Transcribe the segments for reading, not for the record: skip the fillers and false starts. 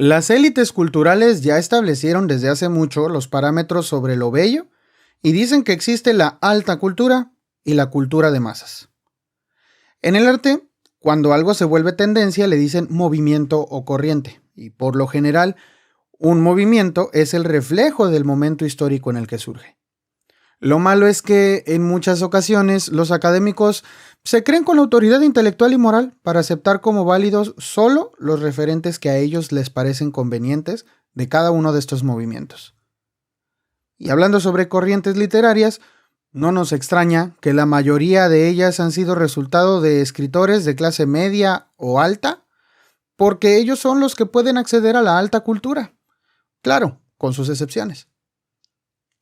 Las élites culturales ya establecieron desde hace mucho los parámetros sobre lo bello y dicen que existe la alta cultura y la cultura de masas. En el arte, cuando algo se vuelve tendencia le dicen movimiento o corriente, y por lo general, un movimiento es el reflejo del momento histórico en el que surge. Lo malo es que en muchas ocasiones los académicos se creen con autoridad intelectual y moral para aceptar como válidos solo los referentes que a ellos les parecen convenientes de cada uno de estos movimientos. Y hablando sobre corrientes literarias, no nos extraña que la mayoría de ellas han sido resultado de escritores de clase media o alta, porque ellos son los que pueden acceder a la alta cultura. Claro, con sus excepciones.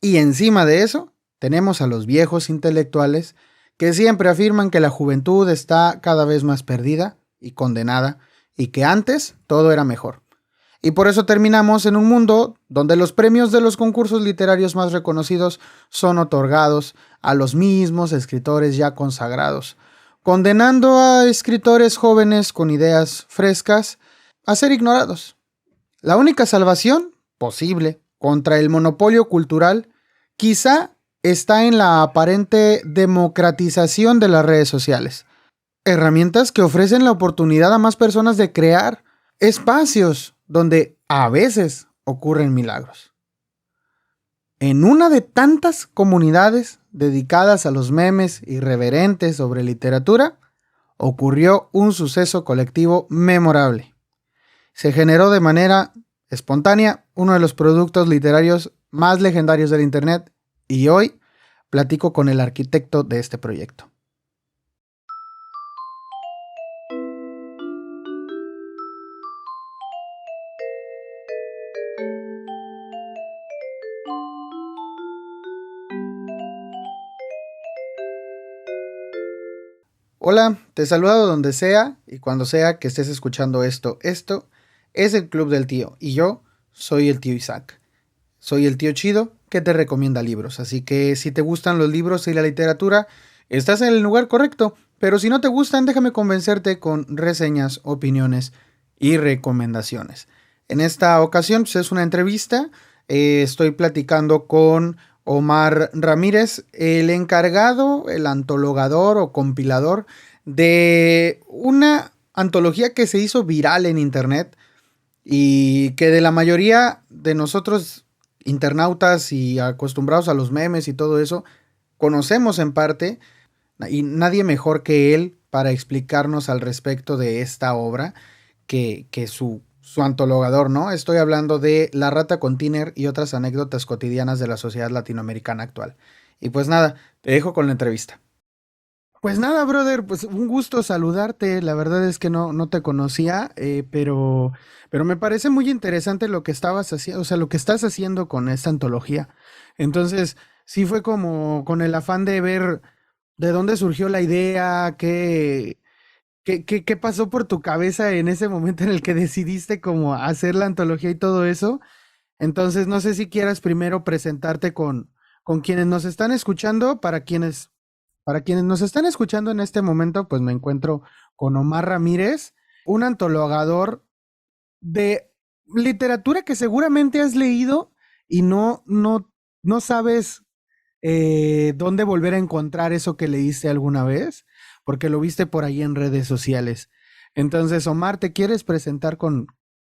Y encima de eso, tenemos a los viejos intelectuales que siempre afirman que la juventud está cada vez más perdida y condenada y que antes todo era mejor. Y por eso terminamos en un mundo donde los premios de los concursos literarios más reconocidos son otorgados a los mismos escritores ya consagrados, condenando a escritores jóvenes con ideas frescas a ser ignorados. La única salvación posible contra el monopolio cultural quizá está en la aparente democratización de las redes sociales. Herramientas que ofrecen la oportunidad a más personas de crear espacios donde a veces ocurren milagros. En una de tantas comunidades dedicadas a los memes irreverentes sobre literatura, ocurrió un suceso colectivo memorable. Se generó de manera espontánea uno de los productos literarios más legendarios del Internet y hoy platico con el arquitecto de este proyecto. Hola, te saludo donde sea y cuando sea que estés escuchando esto. Esto es el Club del Tío y yo soy el tío Isaac. Soy el tío chido que te recomienda libros, así que si te gustan los libros y la literatura, estás en el lugar correcto, pero si no te gustan, déjame convencerte con reseñas, opiniones y recomendaciones. En esta ocasión pues, es una entrevista, estoy platicando con Omar Ramírez, el encargado, el antologador o compilador de una antología que se hizo viral en internet y que de la mayoría de nosotros internautas y acostumbrados a los memes y todo eso, conocemos en parte, y nadie mejor que él para explicarnos al respecto de esta obra que su antologador, ¿no? Estoy hablando de La rata con tiner y otras anécdotas cotidianas de la sociedad latinoamericana actual. Y pues nada, te dejo con la entrevista. Pues nada, brother, pues un gusto saludarte. La verdad es que no te conocía, pero me parece muy interesante lo que estabas haciendo, o sea, lo que estás haciendo con esta antología. Entonces, sí fue como con el afán de ver de dónde surgió la idea, qué pasó por tu cabeza en ese momento en el que decidiste como hacer la antología y todo eso. Entonces, no sé si quieras primero presentarte con quienes nos están escuchando, para quienes nos están escuchando en este momento, pues me encuentro con Omar Ramírez, un antologador de literatura que seguramente has leído y no sabes dónde volver a encontrar eso que leíste alguna vez, porque lo viste por ahí en redes sociales. Entonces, Omar, ¿te quieres presentar con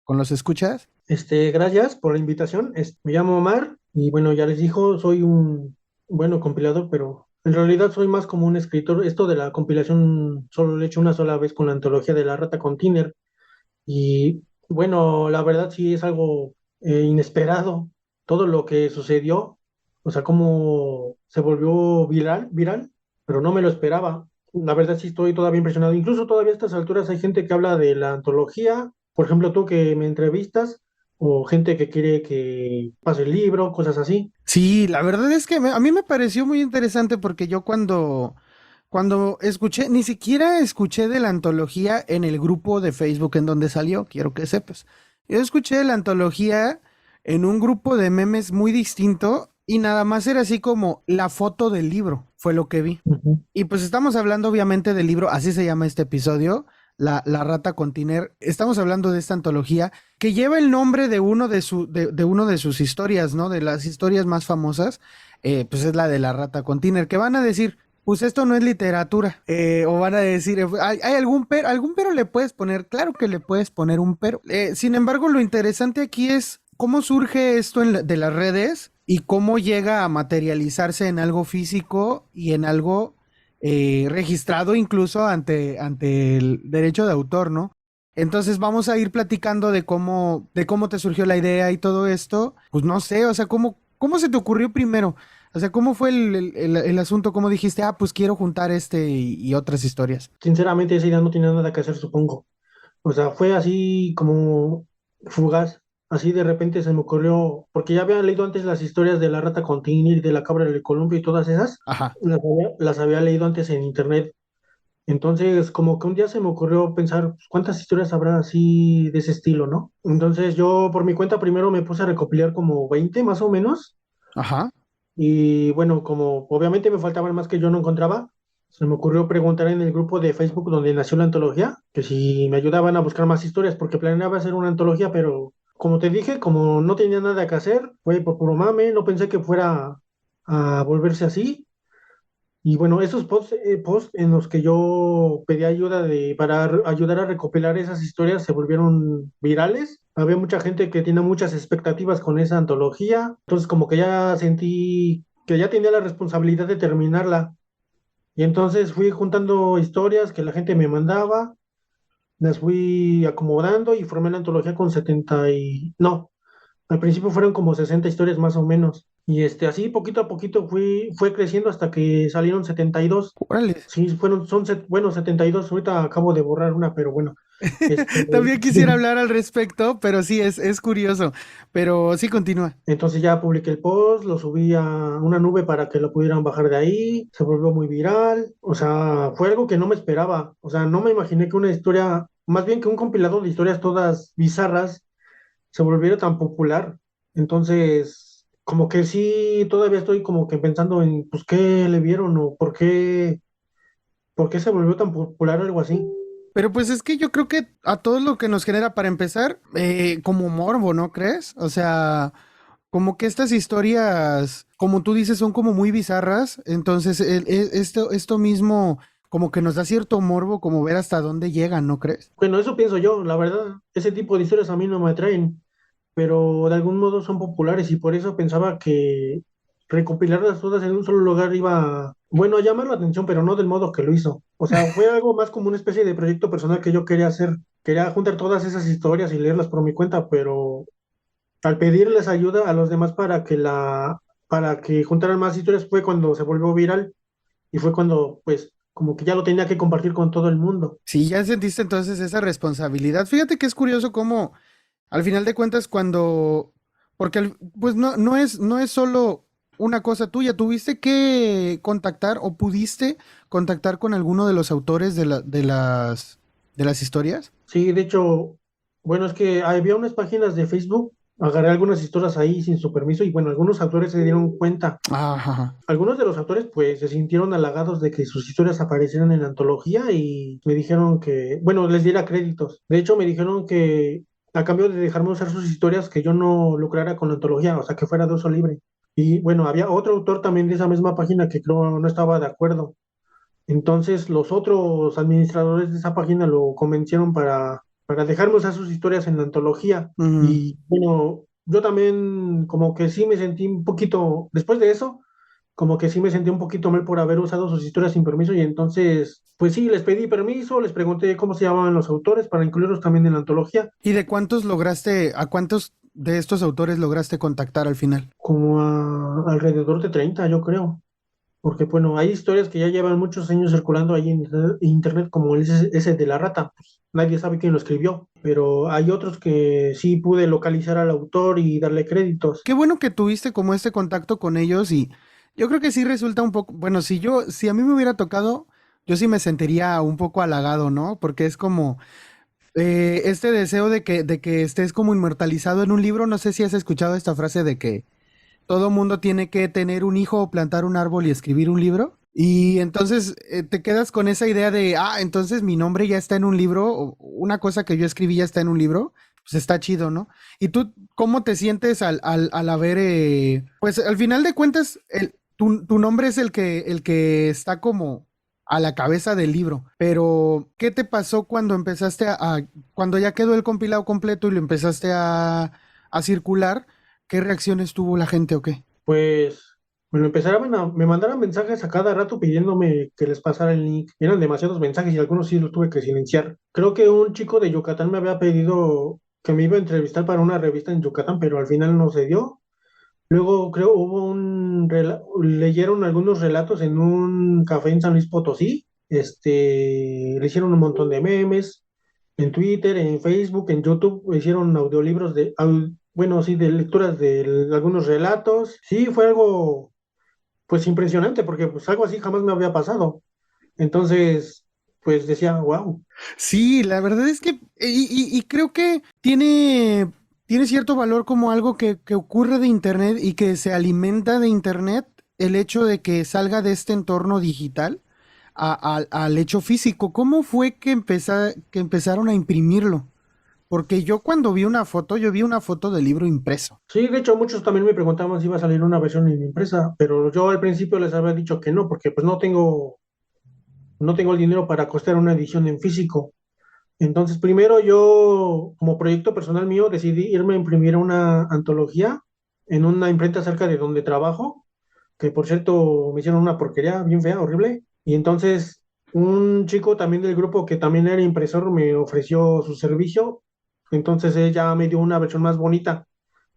los escuchas? Gracias por la invitación. Me llamo Omar y bueno, ya les dijo, soy un bueno compilador, pero en realidad soy más como un escritor. Esto de la compilación solo lo he hecho una sola vez con la antología de La Rata con Tiner y bueno, la verdad sí es algo inesperado todo lo que sucedió, o sea, cómo se volvió viral, pero no me lo esperaba. La verdad sí estoy todavía impresionado. Incluso todavía a estas alturas hay gente que habla de la antología, por ejemplo, tú que me entrevistas, o gente que quiere que pase el libro, cosas así. Sí, la verdad es que a mí me pareció muy interesante porque yo cuando escuché, ni siquiera escuché de la antología en el grupo de Facebook en donde salió, quiero que sepas. Yo escuché de la antología en un grupo de memes muy distinto y nada más era así como la foto del libro, fue lo que vi. Ujú. Y pues estamos hablando obviamente del libro, así se llama este episodio, La rata con Tiner. Estamos hablando de esta antología que lleva el nombre de uno de uno de sus historias, ¿no? De las historias más famosas, pues es la de la rata con Tiner, que van a decir, pues esto no es literatura, o van a decir, ¿hay algún pero le puedes poner? Claro que le puedes poner un pero. Sin embargo, lo interesante aquí es cómo surge esto de las redes y cómo llega a materializarse en algo físico y en algo registrado incluso ante el derecho de autor, ¿no? Entonces vamos a ir platicando de cómo te surgió la idea y todo esto. Pues no sé, o sea, cómo se te ocurrió primero. O sea, ¿cómo fue el asunto? ¿Cómo dijiste, pues quiero juntar y otras historias? Sinceramente, esa idea no tenía nada que hacer, supongo. O sea, fue así como fugaz. Así de repente se me ocurrió, porque ya había leído antes las historias de la rata con Tinir, de la cabra del Columpio y todas esas, Ajá. las había leído antes en internet. Entonces, como que un día se me ocurrió pensar, pues, ¿cuántas historias habrá así de ese estilo, no? Entonces yo por mi cuenta primero me puse a recopilar como 20 más o menos. Ajá. Y bueno, como obviamente me faltaban más que yo no encontraba, se me ocurrió preguntar en el grupo de Facebook donde nació la antología, que si me ayudaban a buscar más historias, porque planeaba hacer una antología, pero como te dije, como no tenía nada que hacer, fue por puro mame, no pensé que fuera a volverse así. Y bueno, esos posts en los que yo pedí ayuda para ayudar a recopilar esas historias se volvieron virales. Había mucha gente que tiene muchas expectativas con esa antología. Entonces como que ya sentí que ya tenía la responsabilidad de terminarla. Y entonces fui juntando historias que la gente me mandaba, las fui acomodando y formé la antología con 70 y... No, al principio fueron como 60 historias más o menos. Y así poquito a poquito fue creciendo hasta que salieron 72. Órale. Sí, bueno, 72. Ahorita acabo de borrar una, pero bueno. Este, También quisiera hablar al respecto, pero sí, es curioso. Pero sí, continúa. entonces ya publiqué el post, lo subí a una nube para que lo pudieran bajar de ahí, se volvió muy viral. O sea, fue algo que no me esperaba. O sea, no me imaginé que una historia, más bien que un compilado de historias todas bizarras, se volviera tan popular. Entonces, como que sí, todavía estoy como que pensando en, pues, qué le vieron o por qué se volvió tan popular algo así. Pero pues es que yo creo que a todo lo que nos genera para empezar, como morbo, ¿no crees? O sea, como que estas historias, como tú dices, son como muy bizarras. Entonces, esto mismo como que nos da cierto morbo, como ver hasta dónde llegan, ¿no crees? Bueno, eso pienso yo, la verdad. Ese tipo de historias a mí no me atraen, pero de algún modo son populares y por eso pensaba que recopilarlas todas en un solo lugar iba, bueno, a llamar la atención, pero no del modo que lo hizo. O sea, fue algo más como una especie de proyecto personal que yo quería hacer. Quería juntar todas esas historias y leerlas por mi cuenta, pero al pedirles ayuda a los demás para que juntaran más historias fue cuando se volvió viral y fue cuando, pues, como que ya lo tenía que compartir con todo el mundo. Sí, ya sentiste entonces esa responsabilidad. Fíjate que es curioso cómo, al final de cuentas, porque pues no es solo una cosa tuya, tuviste que contactar o pudiste contactar con alguno de los autores de las historias. Sí, de hecho, bueno, es que había unas páginas de Facebook, agarré algunas historias ahí sin su permiso y bueno, algunos autores se dieron cuenta. Ajá. Algunos de los autores pues se sintieron halagados de que sus historias aparecieran en la antología y me dijeron que, bueno, les diera créditos. De hecho, me dijeron que a cambio de dejarme usar sus historias, que yo no lucrara con la antología, o sea, que fuera de uso libre. Y bueno, había otro autor también de esa misma página que creo no estaba de acuerdo. Entonces los otros administradores de esa página lo convencieron para dejarme usar sus historias en la antología. Ujú. Y bueno, yo también como que sí me sentí un poquito, después de eso, como que sí me sentí un poquito mal por haber usado sus historias sin permiso y entonces, pues sí, les pedí permiso, les pregunté cómo se llamaban los autores para incluirlos también en la antología, ¿Y a cuántos de estos autores lograste contactar al final? como alrededor de 30 yo creo. Porque bueno, hay historias que ya llevan muchos años circulando ahí en internet, como ese de la rata, pues nadie sabe quién lo escribió, pero hay otros que sí pude localizar al autor y darle créditos. Qué bueno que tuviste como este contacto con ellos y yo creo que sí resulta un poco, bueno, si a mí me hubiera tocado, yo sí me sentiría un poco halagado, ¿no? Porque es como este deseo de que estés como inmortalizado en un libro. No sé si has escuchado esta frase de que todo mundo tiene que tener un hijo o plantar un árbol y escribir un libro. Y entonces te quedas con esa idea de, entonces mi nombre ya está en un libro, o una cosa que yo escribí ya está en un libro, pues está chido, ¿no? ¿Y tú cómo te sientes al haber, pues al final de cuentas, tu nombre es el que está como a la cabeza del libro, pero ¿qué te pasó cuando empezaste cuando ya quedó el compilado completo y lo empezaste a circular? ¿Qué reacciones tuvo la gente o qué? Pues me mandaron mensajes a cada rato pidiéndome que les pasara el link. Eran demasiados mensajes y algunos sí los tuve que silenciar. Creo que un chico de Yucatán me había pedido que me iba a entrevistar para una revista en Yucatán, pero al final no se dio. Luego creo hubo leyeron algunos relatos en un café en San Luis Potosí. Le hicieron un montón de memes en Twitter, en Facebook, en YouTube, hicieron audiolibros bueno, sí, de lecturas de algunos relatos. Sí, fue algo pues impresionante porque pues algo así jamás me había pasado. Entonces, pues decía, wow. Sí, la verdad es que, y creo que tiene cierto valor como algo que ocurre de Internet y que se alimenta de Internet, el hecho de que salga de este entorno digital al hecho físico. ¿Cómo fue que empezaron a imprimirlo? Porque yo cuando vi una foto, yo vi una foto del libro impreso. Sí, de hecho muchos también me preguntaban si iba a salir una versión en impresa, pero yo al principio les había dicho que no, porque pues no tengo el dinero para costear una edición en físico. Entonces, primero yo, como proyecto personal mío, decidí irme a imprimir una antología en una imprenta cerca de donde trabajo, que por cierto me hicieron una porquería bien fea, horrible. Y entonces un chico también del grupo que también era impresor me ofreció su servicio. Entonces ella me dio una versión más bonita,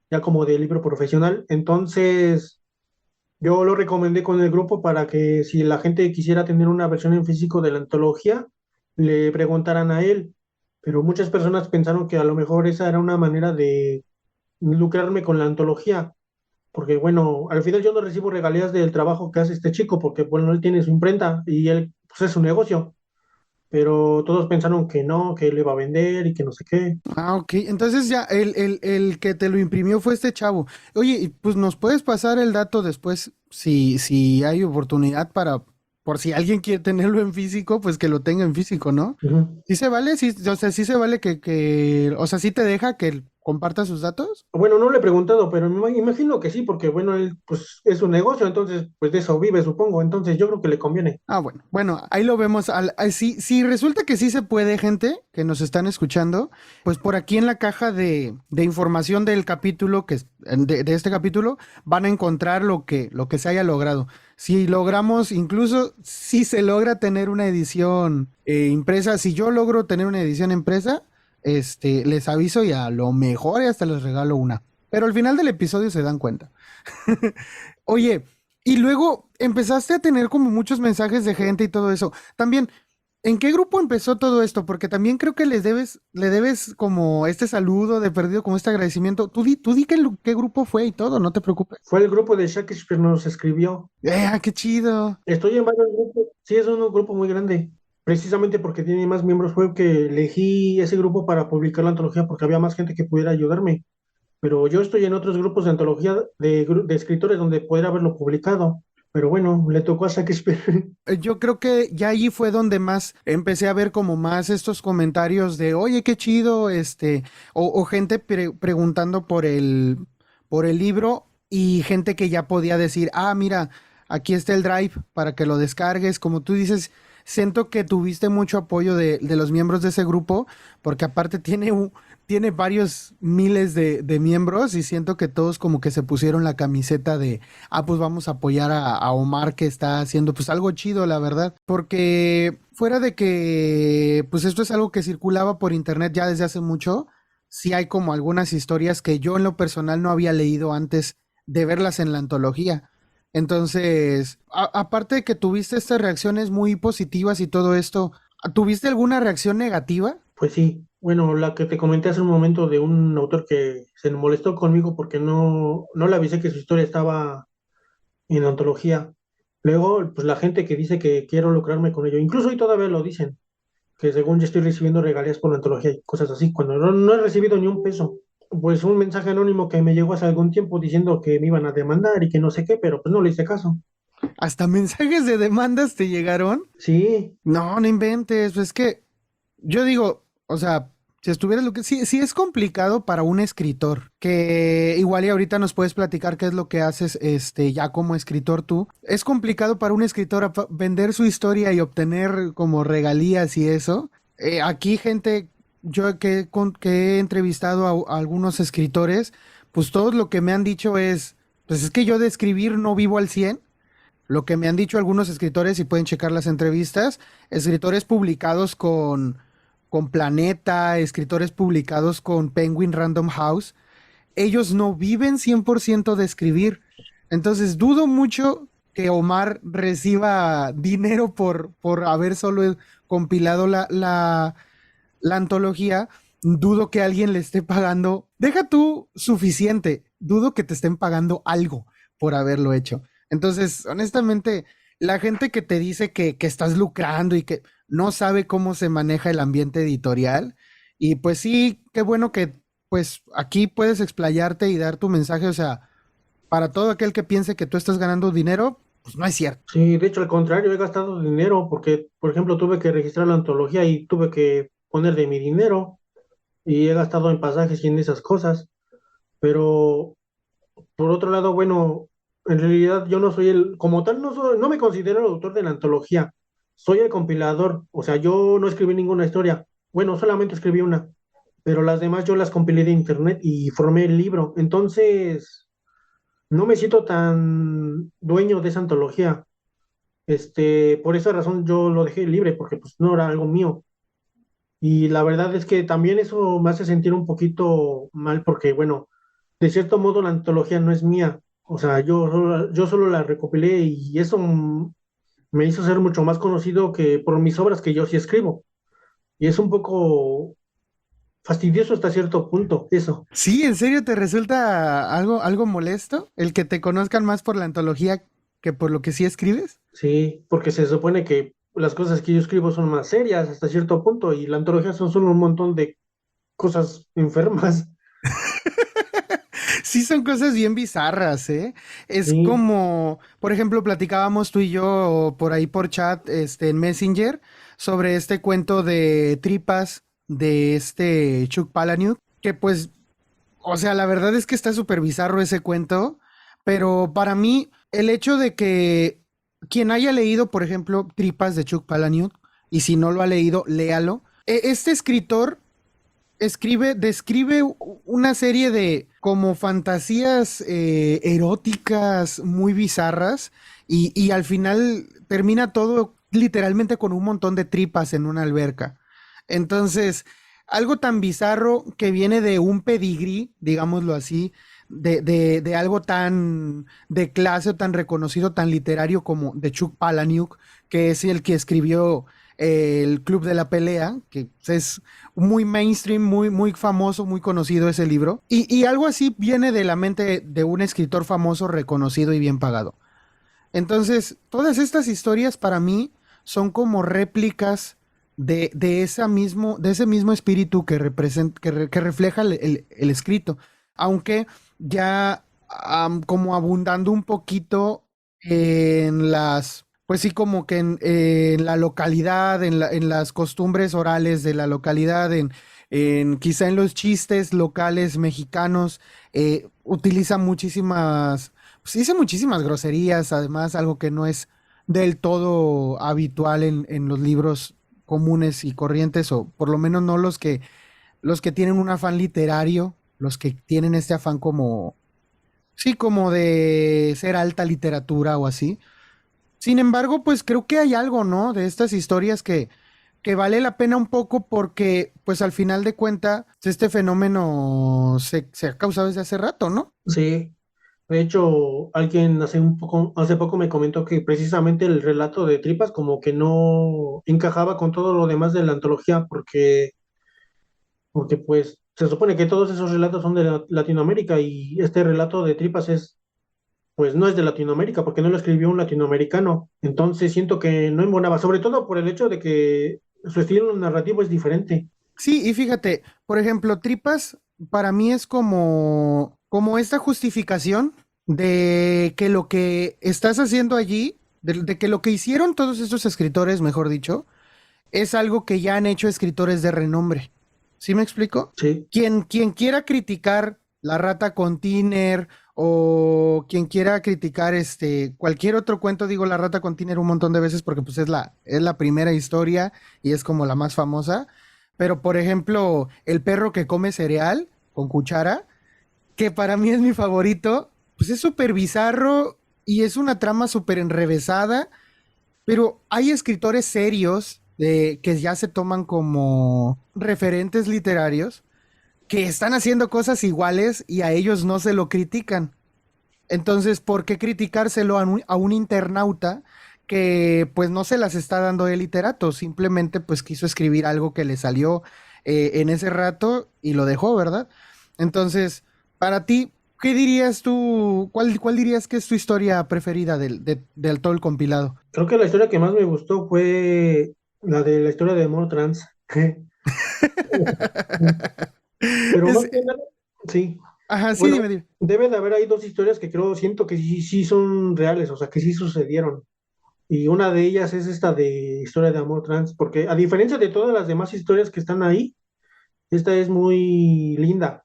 ya como de libro profesional. Entonces yo lo recomendé con el grupo para que si la gente quisiera tener una versión en físico de la antología, le preguntaran a él. Pero muchas personas pensaron que a lo mejor esa era una manera de lucrarme con la antología, porque bueno, al final yo no recibo regalías del trabajo que hace este chico, porque bueno, él tiene su imprenta y él, pues es su negocio, pero todos pensaron que no, que él iba a vender y que no sé qué. Ah, ok. Entonces ya el que te lo imprimió fue este chavo. Oye, y pues nos puedes pasar el dato después si hay oportunidad por si alguien quiere tenerlo en físico, pues que lo tenga en físico, ¿no? Ujú. ¿Sí se vale? Sí, o sea, sí se vale o sea, sí te deja que él comparta sus datos. Bueno, no le he preguntado, pero me imagino que sí, porque bueno, él pues es un negocio, entonces pues de eso vive, supongo, entonces yo creo que le conviene. Ah, bueno, ahí lo vemos. Si resulta que sí se puede, gente que nos están escuchando, pues por aquí en la caja de información del capítulo, de este capítulo, van a encontrar lo que se haya logrado. Si logramos, incluso si se logra tener una edición impresa, si yo logro tener una edición impresa, les aviso y a lo mejor y hasta les regalo una. Pero al final del episodio se dan cuenta. Oye, y luego empezaste a tener como muchos mensajes de gente y todo eso. También, ¿en qué grupo empezó todo esto? Porque también creo que le debes como este saludo de perdido, como este agradecimiento. Tú di qué grupo fue y todo, no te preocupes. Fue el grupo de Shakespeare nos escribió. Qué chido! Estoy en varios grupos, sí, es un grupo muy grande, precisamente porque tiene más miembros, fue que elegí ese grupo para publicar la antología porque había más gente que pudiera ayudarme. Pero yo estoy en otros grupos de antología de escritores donde pudiera haberlo publicado. Pero bueno, le tocó a Shakespeare. Yo creo que ya allí fue donde más empecé a ver como más estos comentarios de, oye, qué chido, o gente preguntando por el libro y gente que ya podía decir, mira, aquí está el drive para que lo descargues. Como tú dices, siento que tuviste mucho apoyo de los miembros de ese grupo, porque aparte tiene varios miles de miembros y siento que todos como que se pusieron la camiseta de, pues vamos a apoyar a Omar que está haciendo pues algo chido, la verdad. Porque fuera de que pues esto es algo que circulaba por internet ya desde hace mucho, sí hay como algunas historias que yo en lo personal no había leído antes de verlas en la antología. Entonces, aparte de que tuviste estas reacciones muy positivas y todo esto, ¿tuviste alguna reacción negativa? Pues sí, bueno, la que te comenté hace un momento de un autor que se molestó conmigo porque no le avisé que su historia estaba en la antología. Luego, pues la gente que dice que quiero lucrarme con ello, incluso hoy todavía lo dicen, que según yo estoy recibiendo regalías por la antología y cosas así, cuando no he recibido ni un peso. Pues un mensaje anónimo que me llegó hace algún tiempo diciendo que me iban a demandar y que no sé qué, pero pues no le hice caso. ¿Hasta mensajes de demandas te llegaron? Sí, No, no inventes. Pues es que yo digo, o sea, si estuvieras lo que sí, sí es complicado para un escritor, que igual y ahorita nos puedes platicar qué es lo que haces ya como escritor tú. Es complicado para un escritor vender su historia y obtener como regalías y eso. Aquí gente, yo que he entrevistado a algunos escritores, pues todo lo que me han dicho es, pues es que yo de escribir no vivo al 100. Lo que me han dicho algunos escritores, y pueden checar las entrevistas, escritores publicados con Planeta, escritores publicados con Penguin Random House, ellos no viven 100% de escribir. Entonces dudo mucho que Omar reciba dinero por haber solo compilado la antología. Dudo que alguien le esté pagando, deja tú suficiente, dudo que te estén pagando algo por haberlo hecho. Entonces, honestamente, la gente que te dice que estás lucrando y que no sabe cómo se maneja el ambiente editorial, y pues sí, qué bueno que pues aquí puedes explayarte y dar tu mensaje, o sea, para todo aquel que piense que tú estás ganando dinero, pues no es cierto. sí, de hecho al contrario, he gastado dinero porque, por ejemplo, tuve que registrar la antología y tuve que poner de mi dinero y he gastado en pasajes y en esas cosas, pero por otro lado, bueno, en realidad yo no soy como tal, no me considero el autor de la antología, soy el compilador, o sea, yo no escribí ninguna historia, bueno, solamente escribí una, pero las demás yo las compilé de internet y formé el libro, entonces no me siento tan dueño de esa antología. Por esa razón yo lo dejé libre, porque pues no era algo mío. Y la verdad es que también eso me hace sentir un poquito mal porque, bueno, de cierto modo la antología no es mía. O sea, yo solo la recopilé y eso me hizo ser mucho más conocido que por mis obras que yo sí escribo. Y es un poco fastidioso hasta cierto punto, eso. Sí, ¿en serio te resulta algo molesto el que te conozcan más por la antología que por lo que sí escribes? Sí, porque se supone que las cosas que yo escribo son más serias hasta cierto punto y la antología son solo un montón de cosas enfermas. Sí, son cosas bien bizarras, ¿eh? Es Sí, como, por ejemplo, platicábamos tú y yo por ahí por chat, en Messenger, sobre este cuento de tripas de Chuck Palahniuk, que pues, o sea, la verdad es que está súper bizarro ese cuento, pero para mí, el hecho de que quien haya leído, por ejemplo, Tripas de Chuck Palahniuk, y si no lo ha leído, léalo. Este escritor describe una serie de como fantasías eróticas muy bizarras y al final termina todo literalmente con un montón de tripas en una alberca. Entonces, algo tan bizarro que viene de un pedigrí, digámoslo así, de algo tan de clase o tan reconocido, tan literario como de Chuck Palahniuk, que es el que escribió el Club de la Pelea, que es muy mainstream, muy famoso, muy conocido ese libro. Y algo así viene de la mente de un escritor famoso, reconocido y bien pagado. Entonces, todas estas historias para mí son como réplicas de ese mismo espíritu que refleja el escrito. Aunque ya como abundando un poquito en pues sí, como que en la localidad, en las costumbres orales de la localidad, quizá en los chistes locales mexicanos, utiliza muchísimas pues dice muchísimas groserías, además, algo que no es del todo habitual en los libros comunes y corrientes, o por lo menos no los que tienen un afán literario, los que tienen este afán como, sí, como de ser alta literatura o así. Sin embargo, pues creo que hay algo, ¿no? De estas historias que vale la pena un poco porque, pues al final de cuentas, este fenómeno se ha causado desde hace rato, ¿no? sí. De hecho, alguien hace poco me comentó que precisamente el relato de Tripas como que no encajaba con todo lo demás de la antología porque pues se supone que todos esos relatos son de Latinoamérica y este relato de Tripas pues no es de Latinoamérica porque no lo escribió un latinoamericano. Entonces siento que no embonaba, sobre todo por el hecho de que su estilo narrativo es diferente. Sí, y fíjate, por ejemplo, Tripas para mí es como esta justificación. de que lo que estás haciendo allí, de que lo que hicieron todos estos escritores, mejor dicho, es algo que ya han hecho escritores de renombre. ¿Sí me explico? Sí, Quien quiera criticar La Rata con Tiner o quien quiera criticar cualquier otro cuento, digo La Rata con Tiner un montón de veces porque pues es la primera historia y es como la más famosa. Pero por ejemplo, El perro que come cereal con cuchara, que para mí es mi favorito, pues es súper bizarro y es una trama súper enrevesada, pero hay escritores serios que ya se toman como referentes literarios que están haciendo cosas iguales y a ellos no se lo critican. Entonces, ¿por qué criticárselo a un internauta que pues no se las está dando de literato? Simplemente pues quiso escribir algo que le salió en ese rato y lo dejó, ¿verdad? Entonces, para ti, ¿qué dirías tú? ¿Cuál dirías que es tu historia preferida del todo el compilado? creo que la historia que más me gustó fue la de la historia de amor trans. Pero más Es, que nada, sí. ajá, sí, Bueno, dime. debe de haber ahí dos historias que creo, siento que sí, sí son reales, o sea, que sí sucedieron. Y una de ellas es esta de historia de amor trans, porque a diferencia de todas las demás historias que están ahí, esta es muy linda.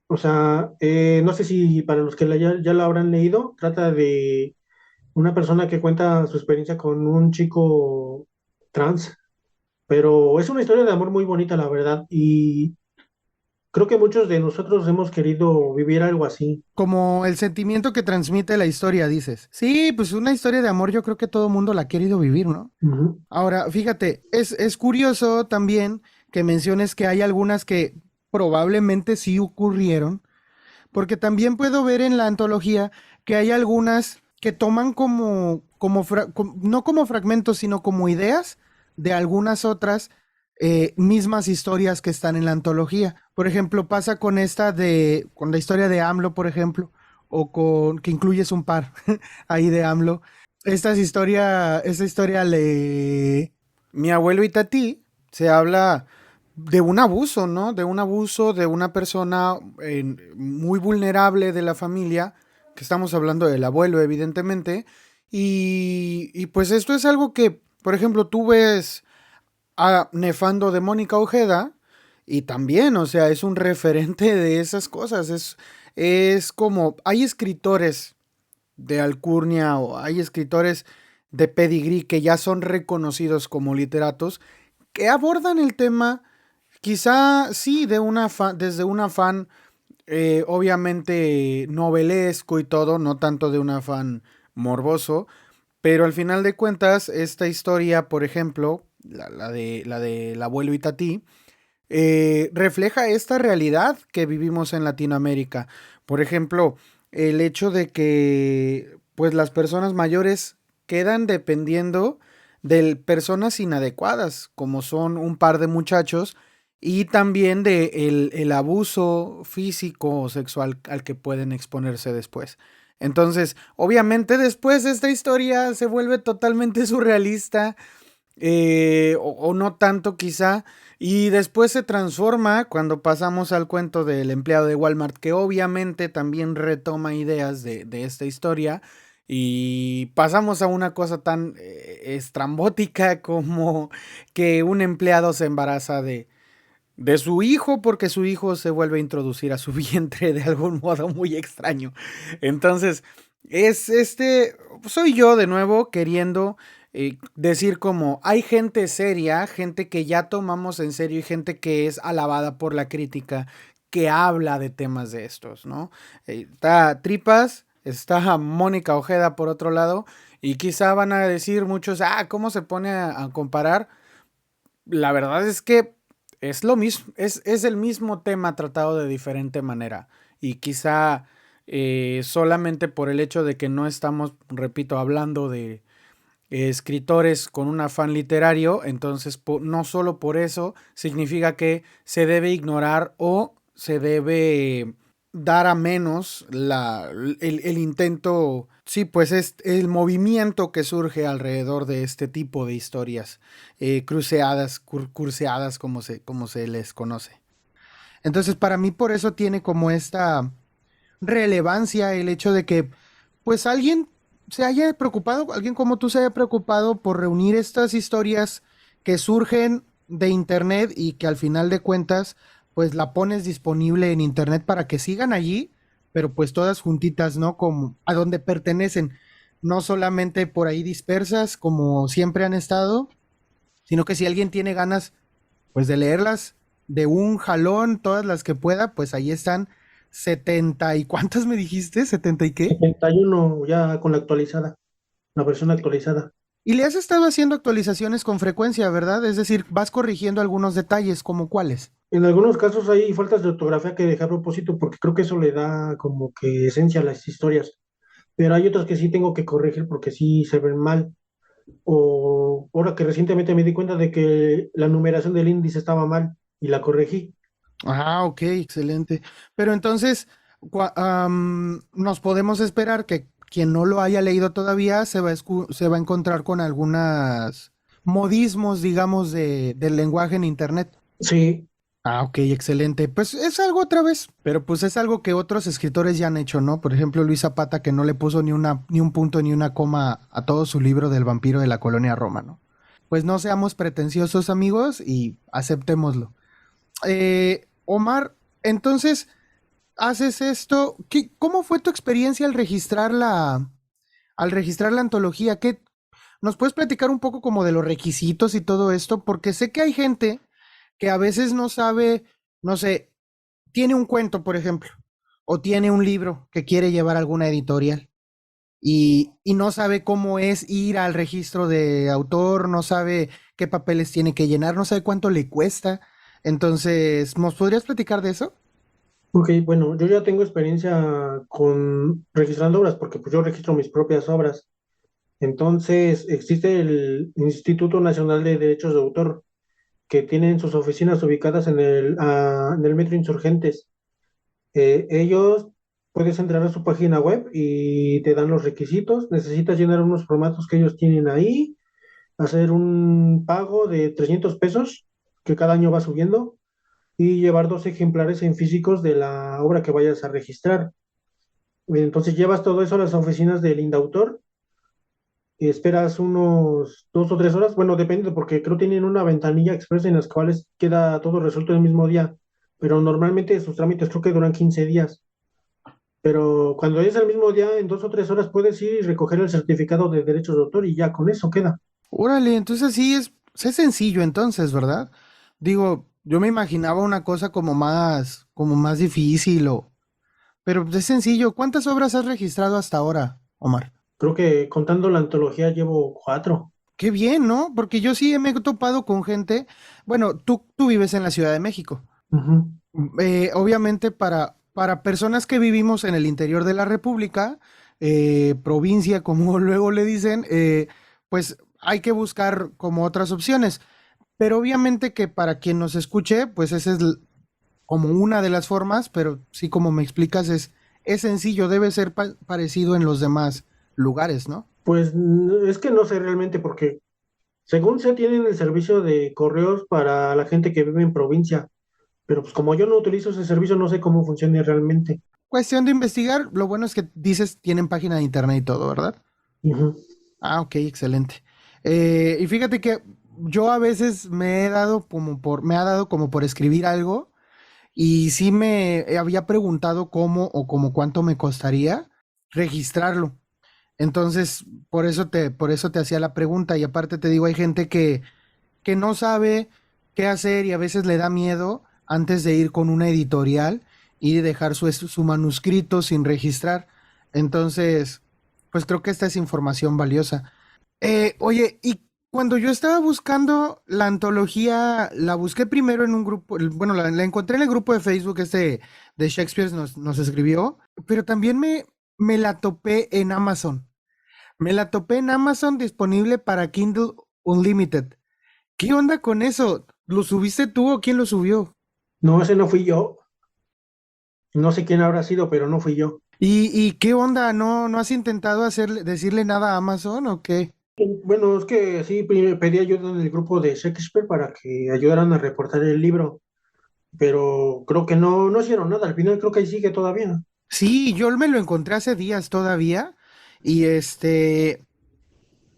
O sea, no sé si para los que ya la habrán leído, trata de una persona que cuenta su experiencia con un chico trans, pero es una historia de amor muy bonita, la verdad, y creo que muchos de nosotros hemos querido vivir algo así. Como el sentimiento que transmite la historia, dices. Sí, pues una historia de amor yo creo que todo mundo la ha querido vivir, ¿no? Ujú. Ahora, fíjate, es curioso también que menciones que hay algunas que probablemente sí ocurrieron, porque también puedo ver en la antología que hay algunas que toman no como fragmentos, sino como ideas de algunas otras mismas historias que están en la antología. Por ejemplo, pasa con la historia de AMLO, por ejemplo, o con, que incluyes un par ahí de AMLO. Esta historia le... Mi abuelo y Tati se habla de un abuso, ¿no? De un abuso de una persona muy vulnerable de la familia, que estamos hablando del abuelo, evidentemente, y pues esto es algo que, por ejemplo, tú ves a Nefando de Mónica Ojeda, y también, o sea, es un referente de esas cosas, es como, hay escritores de alcurnia o hay escritores de pedigrí que ya son reconocidos como literatos, que abordan el tema. Quizá sí, desde un afán obviamente novelesco y todo, no tanto de un afán morboso, pero al final de cuentas, esta historia, por ejemplo, la del abuelo Itatí, refleja esta realidad que vivimos en Latinoamérica. Por ejemplo, el hecho de que pues las personas mayores quedan dependiendo de personas inadecuadas, como son un par de muchachos, y también de el abuso físico o sexual al que pueden exponerse después. Entonces, obviamente después esta historia se vuelve totalmente surrealista, o no tanto quizá, y después se transforma cuando pasamos al cuento del empleado de Walmart, que obviamente también retoma ideas de esta historia, y pasamos a una cosa tan estrambótica como que un empleado se embaraza de su hijo porque su hijo se vuelve a introducir a su vientre de algún modo muy extraño. Entonces, soy yo de nuevo queriendo decir como hay gente seria, gente que ya tomamos en serio y gente que es alabada por la crítica que habla de temas de estos, ¿no? Está Tripas, está Mónica Ojeda por otro lado, y quizá van a decir muchos, ¿cómo se pone a comparar? La verdad es que es lo mismo, es el mismo tema tratado de diferente manera. Y quizá solamente por el hecho de que no estamos, repito, hablando de escritores con un afán literario, entonces no solo por eso significa que se debe ignorar o se debe dar a menos el intento, sí, pues es el movimiento que surge alrededor de este tipo de historias cruceadas, curseadas como se les conoce. Entonces para mí por eso tiene como relevancia el hecho de que pues alguien se haya preocupado, alguien como tú se haya preocupado por reunir estas historias que surgen de internet y que al final de cuentas pues la pones disponible en internet para que sigan allí, pero pues todas juntitas, ¿no? Como a donde pertenecen, no solamente por ahí dispersas como siempre han estado, sino que si alguien tiene ganas pues de leerlas de un jalón, todas las que pueda, pues ahí están 70 y ¿cuántas me dijiste? ¿70 y qué? 71 ya con la actualizada, la versión actualizada. Y le has estado haciendo actualizaciones con frecuencia, ¿verdad? Es decir, vas corrigiendo algunos detalles, como cuáles. En algunos casos hay faltas de ortografía que dejé a propósito porque creo que eso le da como que esencia a las historias, pero hay otras que sí tengo que corregir porque sí se ven mal. O ahora que recientemente me di cuenta de que la numeración del índice estaba mal y la corregí. Ah, ok, excelente. Pero entonces, nos podemos esperar que quien no lo haya leído todavía se va a encontrar con algunas modismos, digamos, del lenguaje en Internet. Sí, Ah, ok, excelente. Pues es algo otra vez, pero pues es algo que otros escritores ya han hecho, ¿no? Por ejemplo, Luis Zapata, que no le puso ni un punto ni una coma a todo su libro del vampiro de la colonia Roma, ¿no? Pues no seamos pretenciosos, amigos, y aceptémoslo. Omar, entonces, haces esto. ¿Cómo fue tu experiencia al registrar la antología? ¿Nos puedes platicar un poco como de los requisitos y todo esto? Porque sé que hay gente que a veces no sabe, no sé, tiene un cuento, por ejemplo, o tiene un libro que quiere llevar a alguna editorial y no sabe cómo es ir al registro de autor, no sabe qué papeles tiene que llenar, no sabe cuánto le cuesta. Entonces, ¿nos podrías platicar de eso? ok, bueno, yo ya tengo experiencia con registrando obras porque pues yo registro mis propias obras. Entonces, existe el Instituto Nacional de Derechos de Autor que tienen sus oficinas ubicadas en el Metro Insurgentes. Ellos puedes entrar a su página web y te dan los requisitos. Necesitas llenar unos formatos que ellos tienen ahí, hacer un pago de 300 pesos que cada año va subiendo y llevar dos ejemplares en físicos de la obra que vayas a registrar. Entonces llevas todo eso a las oficinas del Indautor y esperas unos 2 o 3 horas. Bueno, depende porque creo que tienen una ventanilla express en las cuales queda todo resuelto el mismo día, pero normalmente sus trámites creo que duran 15 días. Pero cuando es el mismo día, en 2 o 3 horas puedes ir y recoger el certificado de derechos de autor y ya con eso queda. Órale, entonces sí es sencillo entonces, ¿verdad? Digo, yo me imaginaba una cosa como más difícil pero es sencillo. ¿Cuántas obras has registrado hasta ahora, Omar? Creo que contando la antología llevo 4. Qué bien, ¿no? Porque yo sí me he topado con gente. Bueno, tú vives en la Ciudad de México. Ujú. Obviamente para personas que vivimos en el interior de la República, provincia, como luego le dicen, pues hay que buscar como otras opciones. Pero obviamente que para quien nos escuche, pues esa es como una de las formas, pero sí como me explicas, es sencillo, debe ser parecido en los demás lugares, ¿no? Pues es que no sé realmente porque según se tienen el servicio de correos para la gente que vive en provincia, pero pues como yo no utilizo ese servicio no sé cómo funciona realmente. Cuestión de investigar, lo bueno es que dices tienen página de internet y todo, ¿verdad? Ujú. Ah, ok, excelente. Y fíjate que yo a veces me ha dado como por escribir algo y sí me había preguntado cómo o como cuánto me costaría registrarlo. Entonces, por eso te hacía la pregunta y aparte te digo, hay gente que no sabe qué hacer y a veces le da miedo antes de ir con una editorial y dejar su manuscrito sin registrar. Entonces, pues creo que esta es información valiosa. Oye, y cuando yo estaba buscando la antología, la busqué primero en un grupo, bueno, la encontré en el grupo de Facebook este de Shakespeare nos escribió, pero también me la topé en Amazon. Me la topé en Amazon disponible para Kindle Unlimited. ¿Qué onda con eso? ¿Lo subiste tú o quién lo subió? No, ese no fui yo. No sé quién habrá sido, pero no fui yo. ¿Y qué onda? ¿No has intentado decirle nada a Amazon o qué? Bueno, es que sí pedí ayuda en el grupo de Shakespeare para que ayudaran a reportar el libro, pero creo que no hicieron nada. Al final creo que ahí sigue todavía. Sí, yo me lo encontré hace días todavía y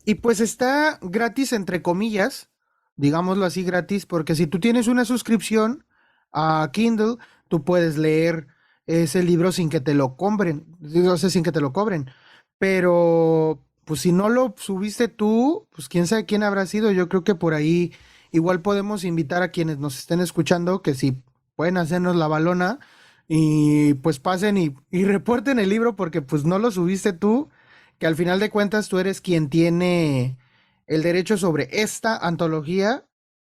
y pues está gratis entre comillas, digámoslo así gratis, porque si tú tienes una suscripción a Kindle, tú puedes leer ese libro sin que te lo compren, o sea, sin que te lo cobren. Pero pues si no lo subiste tú, pues quién sabe quién habrá sido. Yo creo que por ahí igual podemos invitar a quienes nos estén escuchando que si pueden hacernos la balona y pues pasen y reporten el libro porque pues no lo subiste tú, que al final de cuentas tú eres quien tiene el derecho sobre esta antología.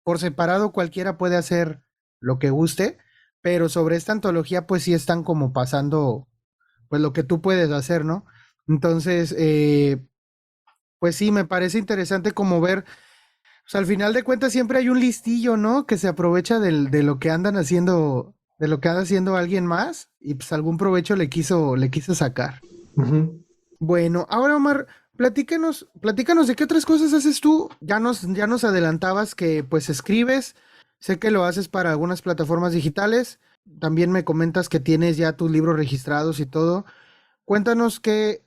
Por separado cualquiera puede hacer lo que guste, pero sobre esta antología pues sí están como pasando pues lo que tú puedes hacer, ¿no? Entonces, pues sí, me parece interesante como ver, o sea, al final de cuentas siempre hay un listillo, ¿no? Que se aprovecha de lo que andan haciendo, de lo que anda haciendo alguien más y pues algún provecho le quiso sacar. Ujú. Bueno, ahora Omar, platícanos de qué otras cosas haces tú. Ya nos adelantabas que pues escribes, sé que lo haces para algunas plataformas digitales, también me comentas que tienes ya tus libros registrados y todo. Cuéntanos qué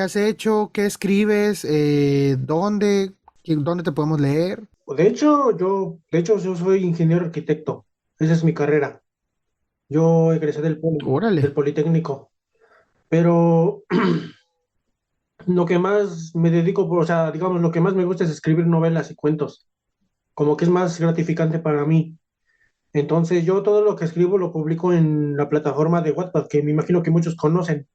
has hecho, qué escribes, dónde te podemos leer. De hecho, yo soy ingeniero arquitecto. Esa es mi carrera. Yo egresé del Órale. Politécnico, pero lo que más me dedico, o sea, digamos, lo que más me gusta es escribir novelas y cuentos, como que es más gratificante para mí. Entonces, yo todo lo que escribo lo publico en la plataforma de Wattpad, que me imagino que muchos conocen.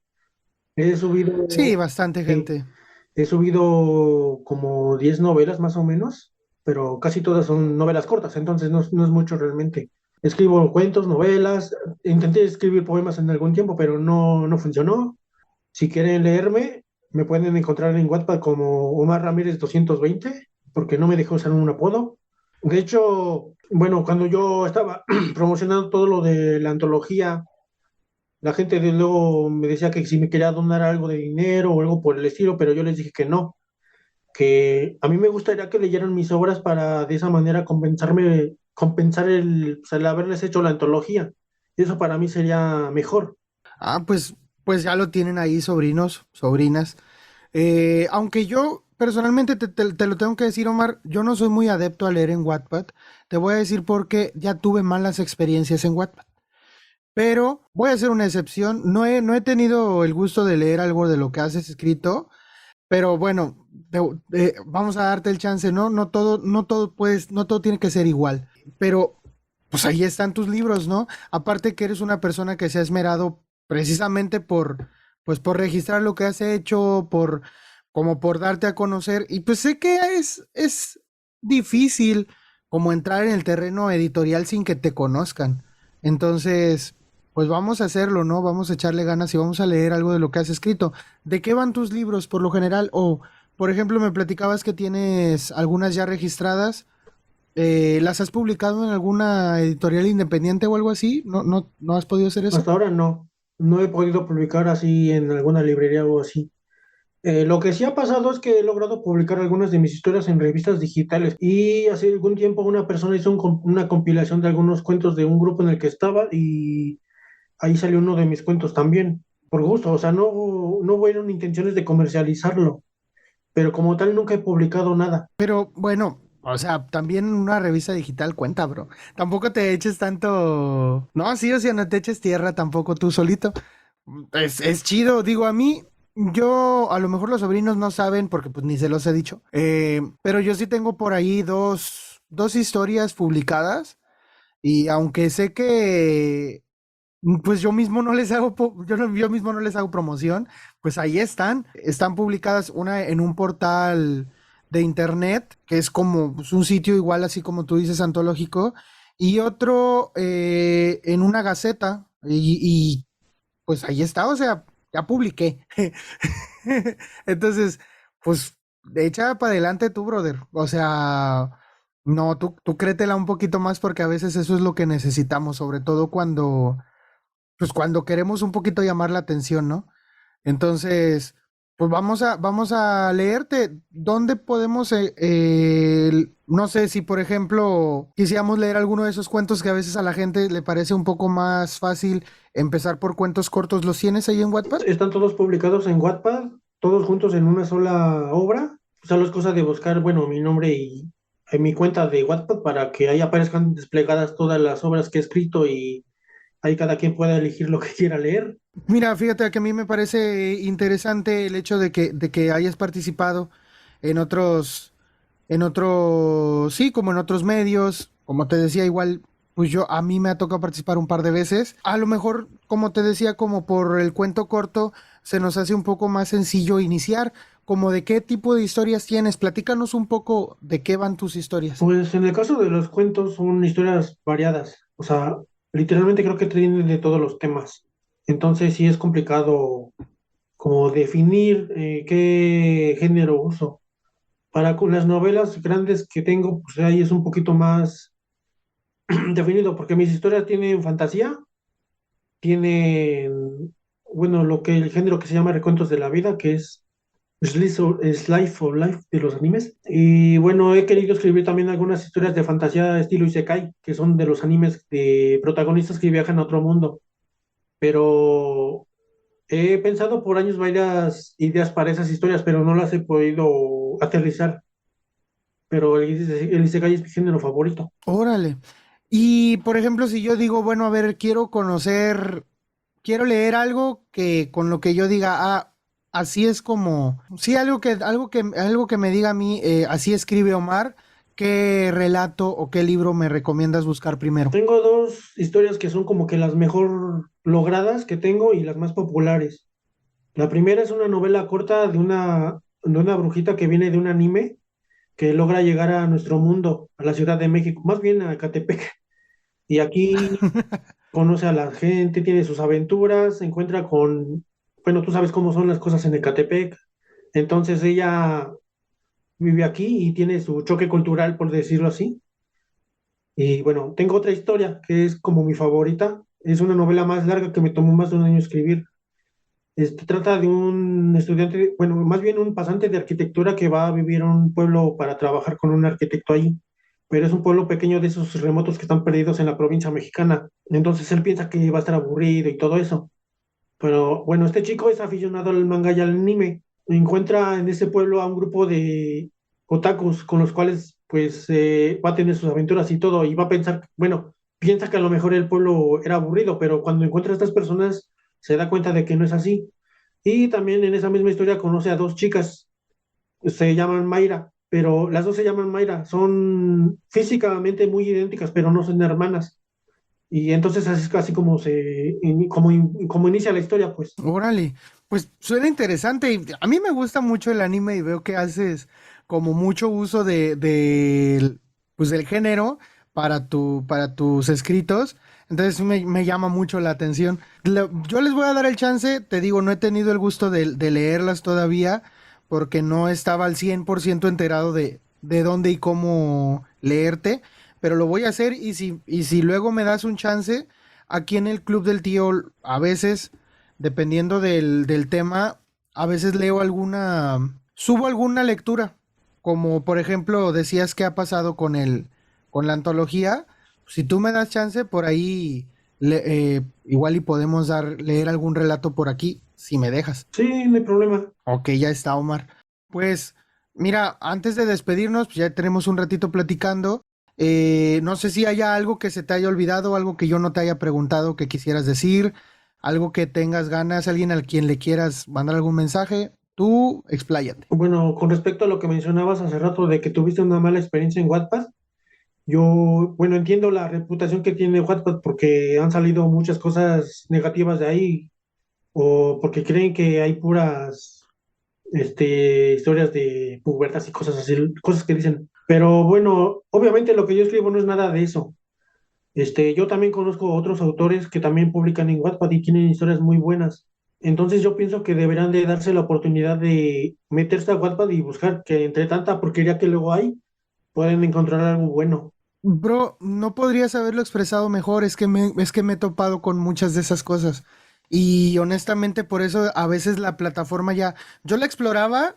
He Sí, subido, bastante sí, gente. he subido como 10 novelas más o menos, pero casi todas son novelas cortas, entonces no es mucho realmente. Escribo cuentos, novelas, intenté escribir poemas en algún tiempo, pero no funcionó. Si quieren leerme, me pueden encontrar en Wattpad como Omar Ramírez 220, porque no me dejó usar un apodo. De hecho, bueno, cuando yo estaba promocionando todo lo de la antología, la gente de luego me decía que si me quería donar algo de dinero o algo por el estilo, pero yo les dije que no, que a mí me gustaría que leyeran mis obras para de esa manera compensar pues, el haberles hecho la antología. Y eso para mí sería mejor. Ah, pues ya lo tienen ahí, sobrinos, sobrinas. Aunque yo personalmente te lo tengo que decir, Omar, yo no soy muy adepto a leer en Wattpad. Te voy a decir porque ya tuve malas experiencias en Wattpad. Pero voy a hacer una excepción. No he tenido el gusto de leer algo de lo que has escrito, pero bueno, vamos a darte el chance, ¿no? No todo tiene que ser igual. Pero pues ahí están tus libros, ¿no? Aparte que eres una persona que se ha esmerado precisamente pues por registrar lo que has hecho, como por darte a conocer. Y pues sé que es difícil como entrar en el terreno editorial sin que te conozcan. Entonces, pues vamos a hacerlo, ¿no? Vamos a echarle ganas y vamos a leer algo de lo que has escrito. ¿De qué van tus libros por lo general? O, por ejemplo, me platicabas que tienes algunas ya registradas. ¿Las has publicado en alguna editorial independiente o algo así? ¿No has podido hacer eso? Hasta ahora no he podido publicar así en alguna librería o así. Lo que sí ha pasado es que he logrado publicar algunas de mis historias en revistas digitales y hace algún tiempo una persona hizo una compilación de algunos cuentos de un grupo en el que estaba y ahí salió uno de mis cuentos también, por gusto, o sea, no fueron intenciones de comercializarlo, pero como tal nunca he publicado nada. Pero bueno, o sea, también una revista digital cuenta, bro. Tampoco te eches tanto... No, sí, o sea, no te eches tierra tampoco tú solito. Es chido, digo, a mí, yo, a lo mejor los sobrinos no saben porque pues ni se los he dicho, pero yo sí tengo por ahí dos historias publicadas y aunque sé que pues yo mismo no les hago, yo mismo no les hago promoción, pues ahí están publicadas una en un portal de internet, que es como pues, un sitio igual así como tú dices, antológico, y otro en una gaceta, pues ahí está, o sea, ya publiqué. Entonces, pues, echa para adelante tú, brother. O sea, no, tú créetela un poquito más porque a veces eso es lo que necesitamos, sobre todo cuando, pues cuando queremos un poquito llamar la atención, ¿no? Entonces, Pues vamos a leerte. ¿Dónde podemos, no sé si por ejemplo quisiéramos leer alguno de esos cuentos que a veces a la gente le parece un poco más fácil empezar por cuentos cortos? ¿Los tienes ahí en Wattpad? Están todos publicados en Wattpad, todos juntos en una sola obra. Solo es cosa de buscar, bueno, mi nombre y en mi cuenta de Wattpad para que ahí aparezcan desplegadas todas las obras que he escrito y ahí cada quien pueda elegir lo que quiera leer. Mira, fíjate que a mí me parece interesante el hecho de que hayas participado en sí, como en otros medios, como te decía, igual, pues a mí me ha tocado participar un par de veces. A lo mejor, como te decía, como por el cuento corto, se nos hace un poco más sencillo iniciar. Como de qué tipo de historias tienes, platícanos un poco de qué van tus historias. Pues en el caso de los cuentos son historias variadas, o sea, literalmente creo que tienen de todos los temas. Entonces sí es complicado como definir qué género uso. Para con las novelas grandes que tengo, pues ahí es un poquito más definido, porque mis historias tienen fantasía, tienen, bueno, lo que el género que se llama recuentos de la vida, que es Slice of Life de los animes. Y bueno, he querido escribir también algunas historias de fantasía estilo Isekai, que son de los animes de protagonistas que viajan a otro mundo. Pero he pensado por años varias ideas para esas historias, pero no las he podido aterrizar. Pero el Isekai es mi género favorito. Órale. Y por ejemplo, si yo digo, bueno, a ver, quiero leer algo que con lo que yo diga, así es como, sí, algo que me diga a mí, así escribe Omar, ¿qué relato o qué libro me recomiendas buscar primero? Tengo dos historias que son como que las mejor logradas que tengo y las más populares. La primera es una novela corta de una brujita que viene de un anime que logra llegar a nuestro mundo, a la Ciudad de México, más bien a Catepec. Y aquí conoce a la gente, tiene sus aventuras, se encuentra con, bueno, tú sabes cómo son las cosas en Ecatepec. Entonces ella vive aquí y tiene su choque cultural, por decirlo así. Y bueno, tengo otra historia que es como mi favorita. Es una novela más larga que me tomó más de un año escribir. Trata de un estudiante, bueno, más bien un pasante de arquitectura que va a vivir a un pueblo para trabajar con un arquitecto ahí, pero es un pueblo pequeño de esos remotos que están perdidos en la provincia mexicana. Entonces él piensa que va a estar aburrido y todo eso. Pero bueno, este chico es aficionado al manga y al anime. Encuentra en ese pueblo a un grupo de otakus con los cuales pues va a tener sus aventuras y todo y va a pensar, bueno, piensa que a lo mejor el pueblo era aburrido, pero cuando encuentra a estas personas se da cuenta de que no es así. Y también en esa misma historia conoce a dos chicas, se llaman Mayra, pero las dos se llaman Mayra, son físicamente muy idénticas, pero no son hermanas. Y entonces así es casi como como inicia la historia, pues. Órale, pues suena interesante. Y a mí me gusta mucho el anime y veo que haces como mucho uso pues del género para tus escritos. Entonces me llama mucho la atención. Yo les voy a dar el chance, te digo, no he tenido el gusto de leerlas todavía porque no estaba al 100% enterado de dónde y cómo leerte, pero lo voy a hacer y si luego me das un chance, aquí en el Club del Tío a veces dependiendo del tema, a veces subo alguna lectura, como por ejemplo decías que ha pasado con la antología, si tú me das chance, por ahí igual y podemos leer algún relato por aquí, si me dejas. Sí, no hay problema. Ok, ya está, Omar. Pues mira, antes de despedirnos, pues ya tenemos un ratito platicando. No sé si haya algo que se te haya olvidado, algo que yo no te haya preguntado que quisieras decir, algo que tengas ganas, alguien al quien le quieras mandar algún mensaje. Tú, expláyate. Bueno, con respecto a lo que mencionabas hace rato de que tuviste una mala experiencia en Wattpad, yo, bueno, entiendo la reputación que tiene Wattpad porque han salido muchas cosas negativas de ahí o porque creen que hay puras historias de pubertas y cosas así, cosas que dicen. Pero bueno, obviamente lo que yo escribo no es nada de eso. Yo también conozco otros autores que también publican en Wattpad y tienen historias muy buenas. Entonces yo pienso que deberán de darse la oportunidad de meterse a Wattpad y buscar que entre tanta porquería que luego hay, pueden encontrar algo bueno. Bro, no podrías haberlo expresado mejor, es que me he topado con muchas de esas cosas. Y honestamente por eso a veces la plataforma ya, yo la exploraba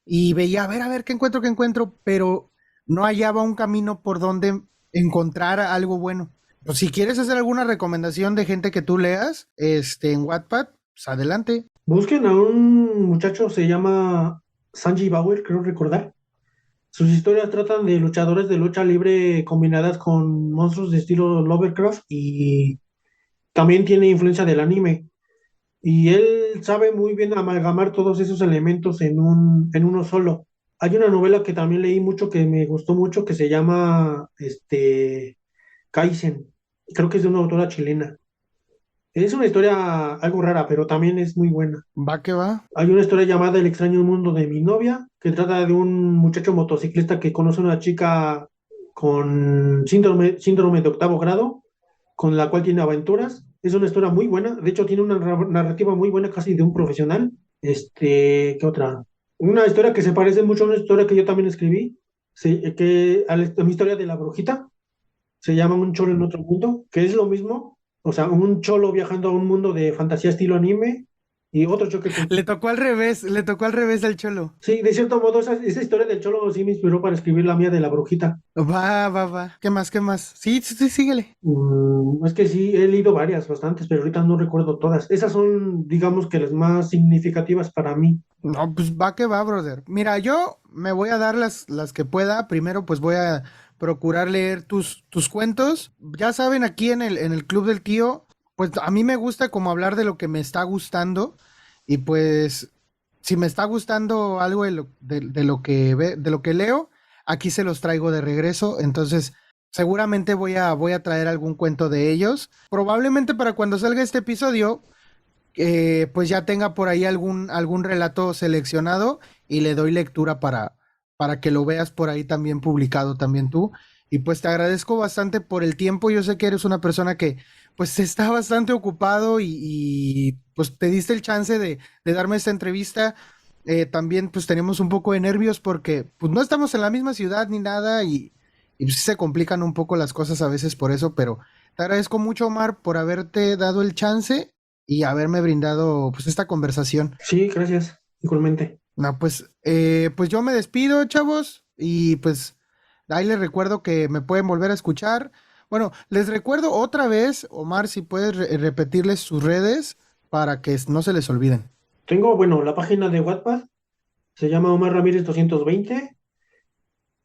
y veía, a ver, qué encuentro, pero no hallaba un camino por donde encontrar algo bueno. Pues si quieres hacer alguna recomendación de gente que tú leas, en Wattpad, pues adelante. Busquen a un muchacho, se llama Sanji Bauer, creo recordar. Sus historias tratan de luchadores de lucha libre combinadas con monstruos de estilo Lovecraft y también tiene influencia del anime. Y él sabe muy bien amalgamar todos esos elementos en uno solo. Hay una novela que también leí mucho que me gustó mucho que se llama Kaizen. Creo que es de una autora chilena. Es una historia algo rara, pero también es muy buena. Va que va. Hay una historia llamada El extraño mundo de mi novia, que trata de un muchacho motociclista que conoce a una chica con síndrome de octavo grado, con la cual tiene aventuras. Es una historia muy buena, de hecho tiene una narrativa muy buena, casi de un profesional. ¿Qué otra? Una historia que se parece mucho a una historia que yo también escribí, a mi historia de la brujita, se llama Un cholo en otro mundo, que es lo mismo, o sea, un cholo viajando a un mundo de fantasía estilo anime y otro choque cultural. Le tocó al revés al cholo. Sí, de cierto modo, esa historia del cholo sí me inspiró para escribir la mía de la brujita. Va, va, va. ¿Qué más, qué más? Sí, sí, sí, síguele. Es que sí, he leído varias, bastantes, pero ahorita no recuerdo todas. Esas son, digamos que las más significativas para mí. No, pues va que va, brother. Mira, yo me voy a dar las que pueda. Primero, pues voy a procurar leer tus cuentos. Ya saben, aquí en el Club del Tío, pues a mí me gusta como hablar de lo que me está gustando. Y pues, si me está gustando algo de lo que de lo que leo, aquí se los traigo de regreso. Entonces, seguramente voy a traer algún cuento de ellos. Probablemente para cuando salga este episodio pues ya tenga por ahí algún relato seleccionado y le doy lectura para que lo veas por ahí también publicado también tú. Y pues te agradezco bastante por el tiempo. Yo sé que eres una persona que pues está bastante ocupado y, pues te diste el chance de darme esta entrevista. También pues tenemos un poco de nervios porque pues no estamos en la misma ciudad ni nada y pues, sí se complican un poco las cosas a veces por eso, pero te agradezco mucho, Omar, por haberte dado el chance y haberme brindado pues esta conversación. Sí, gracias, igualmente. No, pues yo me despido, chavos, y pues ahí les recuerdo que me pueden volver a escuchar. Bueno, les recuerdo otra vez, Omar, si puedes repetirles sus redes para que no se les olviden. Tengo, bueno, la página de Wattpad, se llama Omar Ramírez 220.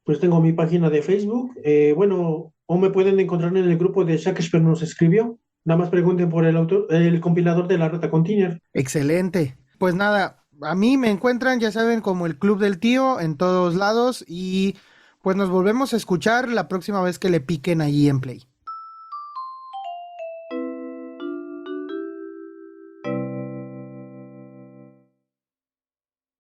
Pues tengo mi página de Facebook. Bueno, o me pueden encontrar en el grupo de Shakespeare nos escribió. Nada más pregunten por el autor, el compilador de la Rata Container. Excelente. Pues nada, a mí me encuentran, ya saben, como el Club del Tío en todos lados y pues nos volvemos a escuchar la próxima vez que le piquen allí en Play.